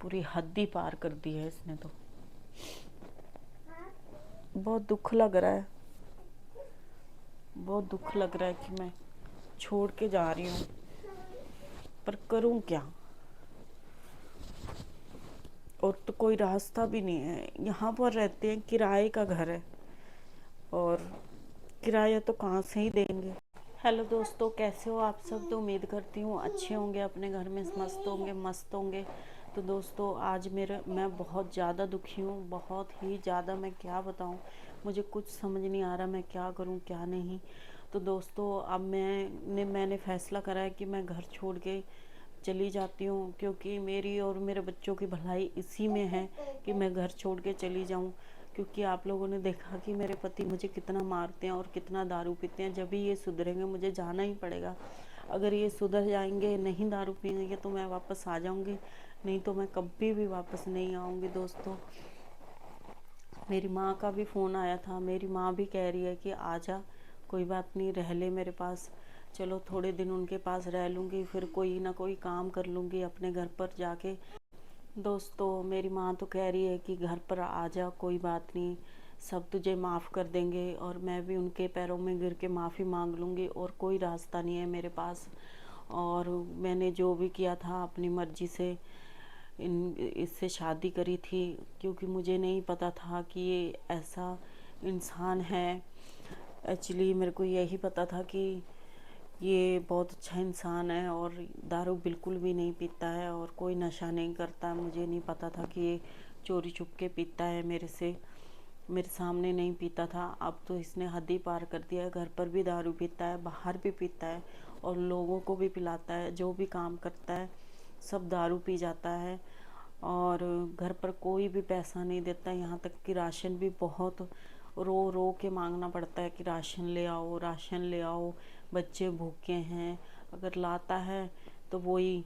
पूरी हद ही पार कर दी है इसने तो। बहुत दुख लग रहा है, बहुत दुख लग रहा है कि मैं छोड़ के जा रही हूँ, पर करूँ क्या। और तो कोई रास्ता भी नहीं है। यहाँ पर रहते हैं, किराए का घर है और किराया तो कहाँ से ही देंगे। हेलो दोस्तों, कैसे हो आप सब। तो उम्मीद करती हूँ अच्छे होंगे, अपने घर में मस्त होंगे, मस्त होंगे। तो दोस्तों आज मैं बहुत ज़्यादा दुखी हूँ, बहुत ही ज़्यादा। मैं क्या बताऊँ, मुझे कुछ समझ नहीं आ रहा मैं क्या करूँ क्या नहीं। तो दोस्तों अब मैंने फ़ैसला करा है कि मैं घर छोड़ के चली जाती हूँ, क्योंकि मेरी और मेरे बच्चों की भलाई इसी में है कि मैं घर छोड़ के चली जाऊँ। क्योंकि आप लोगों ने देखा कि मेरे पति मुझे कितना मारते हैं और कितना दारू पीते हैं। जब भी ये सुधरेंगे मुझे जाना ही पड़ेगा। अगर ये सुधर जाएंगे, नहीं दारू पिएंगे, तो मैं वापस आ जाऊँगी, नहीं तो मैं कभी भी वापस नहीं आऊँगी। दोस्तों मेरी माँ का भी फ़ोन आया था, मेरी माँ भी कह रही है कि आजा, कोई बात नहीं, रह ले मेरे पास। चलो थोड़े दिन उनके पास रह लूँगी, फिर कोई ना कोई काम कर लूँगी अपने घर पर जाके। दोस्तों मेरी माँ तो कह रही है कि घर पर आ जा, कोई बात नहीं, सब तुझे माफ़ कर देंगे। और मैं भी उनके पैरों में गिर के माफ़ी मांग लूँगी, और कोई रास्ता नहीं है मेरे पास। और मैंने जो भी किया था अपनी मर्ज़ी से इससे शादी करी थी, क्योंकि मुझे नहीं पता था कि ये ऐसा इंसान है। एक्चुअली मेरे को यही पता था कि ये बहुत अच्छा इंसान है और दारू बिल्कुल भी नहीं पीता है और कोई नशा नहीं करता। मुझे नहीं पता था कि ये चोरी छुप के पीता है मेरे सामने नहीं पीता था। अब तो इसने हद ही पार कर दिया है। घर पर भी दारू पीता है, बाहर भी पीता है और लोगों को भी पिलाता है। जो भी काम करता है सब दारू पी जाता है और घर पर कोई भी पैसा नहीं देता। यहाँ तक कि राशन भी बहुत रो रो के मांगना पड़ता है कि राशन ले आओ, राशन ले आओ, बच्चे भूखे हैं। अगर लाता है तो वही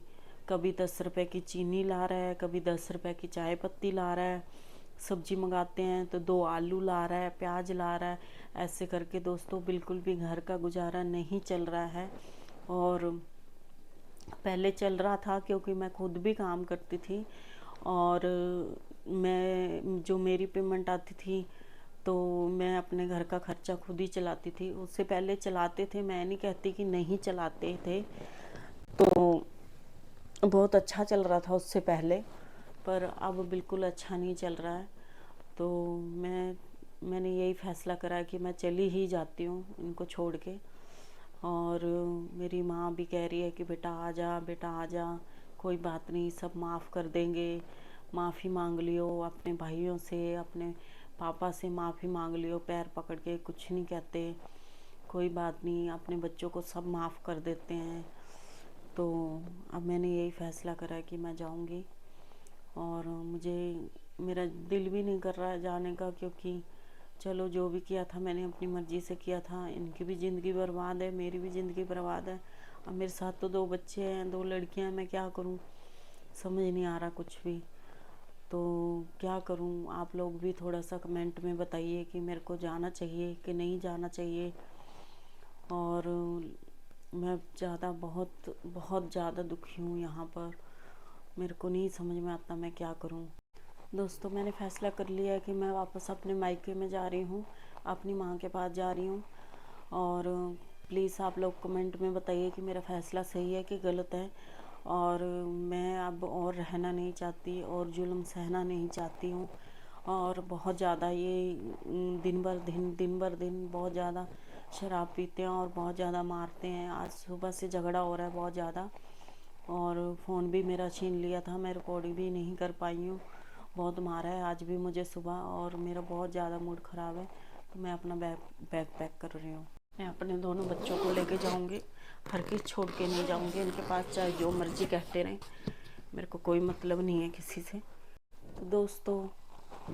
कभी 10 रुपए की चीनी ला रहा है, कभी 10 रुपए की चाय पत्ती ला रहा है। सब्जी मंगाते हैं तो 2 आलू ला रहा है, प्याज ला रहा है। ऐसे करके दोस्तों बिल्कुल भी घर का गुजारा नहीं चल रहा है। और पहले चल रहा था क्योंकि मैं खुद भी काम करती थी और मैं जो मेरी पेमेंट आती थी तो मैं अपने घर का खर्चा खुद ही चलाती थी। उससे पहले चलाते थे, मैं नहीं कहती कि नहीं चलाते थे, तो बहुत अच्छा चल रहा था उससे पहले, पर अब बिल्कुल अच्छा नहीं चल रहा है। तो मैंने यही फ़ैसला करा कि मैं चली ही जाती हूँ इनको छोड़ के। और मेरी माँ भी कह रही है कि बेटा आ जा, बेटा आ जा, कोई बात नहीं, सब माफ़ कर देंगे। माफ़ी मांग लियो अपने भाइयों से, अपने पापा से माफ़ी मांग लियो, पैर पकड़ के, कुछ नहीं कहते, कोई बात नहीं, अपने बच्चों को सब माफ़ कर देते हैं। तो अब मैंने यही फ़ैसला करा है कि मैं जाऊंगी। और मेरा दिल भी नहीं कर रहा है जाने का, क्योंकि चलो जो भी किया था मैंने अपनी मर्ज़ी से किया था। इनकी भी ज़िंदगी बर्बाद है, मेरी भी ज़िंदगी बर्बाद है। अब मेरे साथ तो 2 बच्चे हैं, 2 लड़कियां हैं, मैं क्या करूं, समझ नहीं आ रहा कुछ भी। तो क्या करूं, आप लोग भी थोड़ा सा कमेंट में बताइए कि मेरे को जाना चाहिए कि नहीं जाना चाहिए। और मैं बहुत बहुत ज़्यादा दुखी हूँ यहाँ पर। मेरे को नहीं समझ में आता मैं क्या करूँ। दोस्तों मैंने फ़ैसला कर लिया है कि मैं वापस अपने मायके में जा रही हूँ, अपनी माँ के पास जा रही हूँ। और प्लीज़ आप लोग कमेंट में बताइए कि मेरा फ़ैसला सही है कि गलत है। और मैं अब और रहना नहीं चाहती और जुल्म सहना नहीं चाहती हूँ। और बहुत ज़्यादा ये दिन बर दिन बहुत ज़्यादा शराब पीते हैं और बहुत ज़्यादा मारते हैं। आज सुबह से झगड़ा हो रहा है बहुत ज़्यादा, और फ़ोन भी मेरा छीन लिया था, मैं रिकॉर्डिंग भी नहीं कर पाई हूँ। बहुत मारा है आज भी मुझे सुबह, और मेरा बहुत ज़्यादा मूड ख़राब है। तो मैं अपना बैग पैक कर रही हूँ। मैं अपने दोनों बच्चों को लेके जाऊँगी, हर किस छोड़ के नहीं जाऊँगी इनके पास, चाहे जो मर्ज़ी कहते रहें, मेरे को कोई मतलब नहीं है किसी से। तो दोस्तों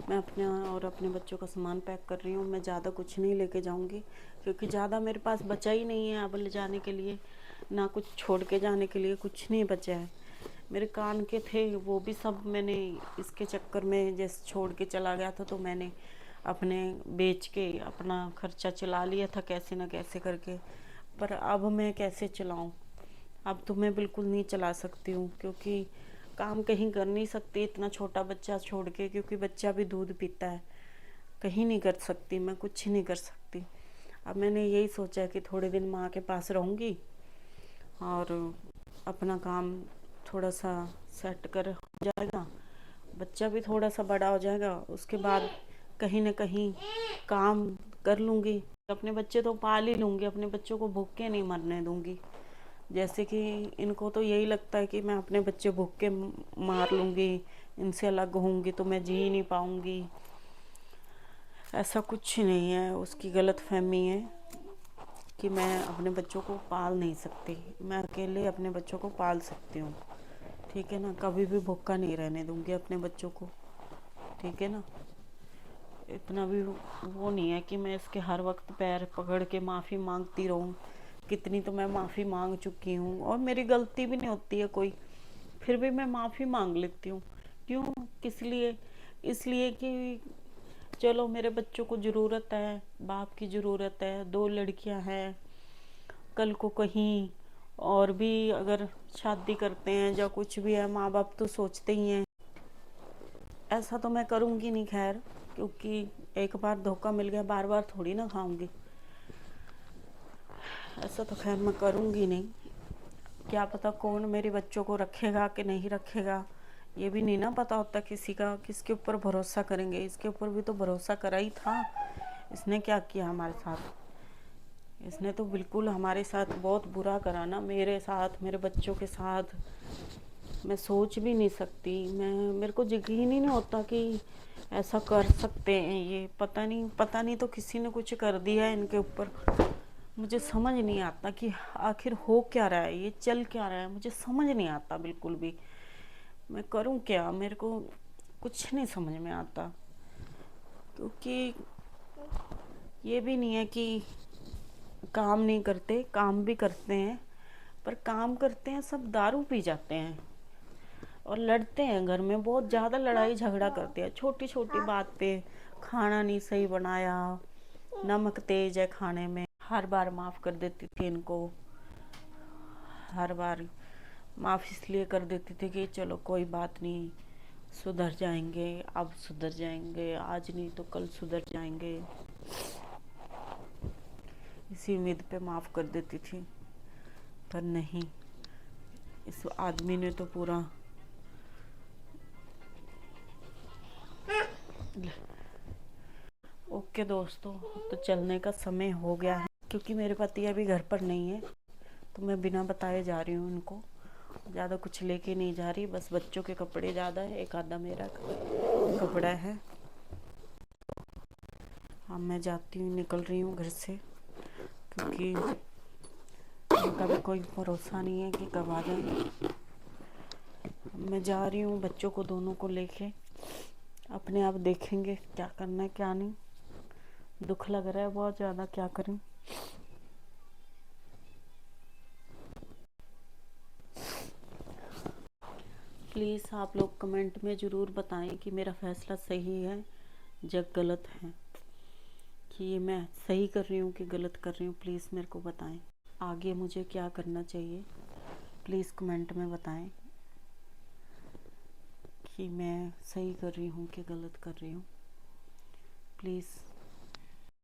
मैं अपने बच्चों का सामान पैक कर रही हूँ। मैं ज़्यादा कुछ नहीं लेके जाऊँगी, क्योंकि ज़्यादा मेरे पास बचा ही नहीं है अब ले जाने के लिए, ना कुछ छोड़ के जाने के लिए कुछ नहीं बचा है। मेरे कान के थे वो भी सब मैंने इसके चक्कर में, जैसे छोड़ के चला गया था तो मैंने अपने बेच के अपना खर्चा चला लिया था कैसे ना कैसे करके। पर अब मैं कैसे चलाऊं, अब तो मैं बिल्कुल नहीं चला सकती हूँ, क्योंकि काम कहीं कर नहीं सकती इतना छोटा बच्चा छोड़ के, क्योंकि बच्चा भी दूध पीता है। कहीं नहीं कर सकती, मैं कुछ नहीं कर सकती। अब मैंने यही सोचा कि थोड़े दिन माँ के पास रहूँगी और अपना काम थोड़ा सा सेट कर हो जाएगा, बच्चा भी थोड़ा सा बड़ा हो जाएगा, उसके बाद कहीं ना कहीं काम कर लूँगी। अपने बच्चे तो पाल ही लूँगी, अपने बच्चों को भूखे नहीं मरने दूँगी। जैसे कि इनको तो यही लगता है कि मैं अपने बच्चे भूखे मार लूँगी, इनसे अलग होंगी तो मैं जी ही नहीं पाऊँगी। ऐसा कुछ नहीं है, उसकी गलत फहमी है कि मैं अपने बच्चों को पाल नहीं सकती। मैं अकेले अपने बच्चों को पाल सकती हूँ, ठीक है ना। कभी भी भूखा नहीं रहने दूँगी अपने बच्चों को, ठीक है ना। इतना भी वो नहीं है कि मैं इसके हर वक्त पैर पकड़ के माफ़ी मांगती रहूं। कितनी तो मैं माफ़ी मांग चुकी हूँ और मेरी गलती भी नहीं होती है कोई, फिर भी मैं माफ़ी मांग लेती हूँ। क्यों, किस लिए? इसलिए कि चलो मेरे बच्चों को ज़रूरत है, बाप की ज़रूरत है, 2 लड़कियां हैं, कल को कहीं और भी अगर शादी करते हैं या कुछ भी है, माँ बाप तो सोचते ही हैं। ऐसा तो मैं करूँगी नहीं खैर, क्योंकि एक बार धोखा मिल गया, बार बार थोड़ी ना खाऊंगी। ऐसा तो खैर मैं करूँगी नहीं। क्या पता कौन मेरे बच्चों को रखेगा कि नहीं रखेगा, ये भी नहीं ना पता होता किसी का। किसके ऊपर भरोसा करेंगे? इसके ऊपर भी तो भरोसा करा ही था। इसने क्या किया हमारे साथ? इसने तो बिल्कुल हमारे साथ बहुत बुरा करा ना, मेरे साथ, मेरे बच्चों के साथ। मैं सोच भी नहीं सकती, मेरे को यकीन ही नहीं होता कि ऐसा कर सकते हैं ये। पता नहीं तो किसी ने कुछ कर दिया है इनके ऊपर। मुझे समझ नहीं आता कि आखिर हो क्या रहा है, ये चल क्या रहा है, मुझे समझ नहीं आता बिल्कुल भी। मैं करूं क्या, मेरे को कुछ नहीं समझ में आता। क्योंकि ये भी नहीं है कि काम नहीं करते, काम भी करते हैं, पर काम करते हैं सब दारू पी जाते हैं और लड़ते हैं घर में, बहुत ज़्यादा लड़ाई झगड़ा करते हैं छोटी छोटी बात पे। खाना नहीं सही बनाया, नमक तेज है खाने में, हर बार माफ़ कर देती थी इनको। हर बार माफ़ इसलिए कर देती थी कि चलो कोई बात नहीं, सुधर जाएंगे, अब सुधर जाएंगे, आज नहीं तो कल सुधर जाएंगे, इसी उम्मीद पे माफ़ कर देती थी। पर नहीं, इस आदमी ने तो पूरा ओके दोस्तों, तो चलने का समय हो गया है, क्योंकि मेरे पति अभी घर पर नहीं है, तो मैं बिना बताए जा रही हूँ उनको। ज़्यादा कुछ लेके नहीं जा रही, बस बच्चों के कपड़े ज़्यादा है, एक आधा मेरा कपड़ा है। अब मैं जाती हूँ, निकल रही हूँ घर से, क्योंकि उनका भी कोई भरोसा नहीं है कि कब आ जाए। मैं जा रही हूँ, बच्चों को दोनों को लेके, अपने आप देखेंगे क्या करना है क्या नहीं। दुख लग रहा है बहुत ज़्यादा, क्या करें। प्लीज़ आप लोग कमेंट में ज़रूर बताएं कि मेरा फ़ैसला सही है या गलत है, कि ये मैं सही कर रही हूँ कि गलत कर रही हूँ। प्लीज़ मेरे को बताएं, आगे मुझे क्या करना चाहिए। प्लीज़ कमेंट में बताएं कि मैं सही कर रही हूँ कि गलत कर रही हूँ। प्लीज़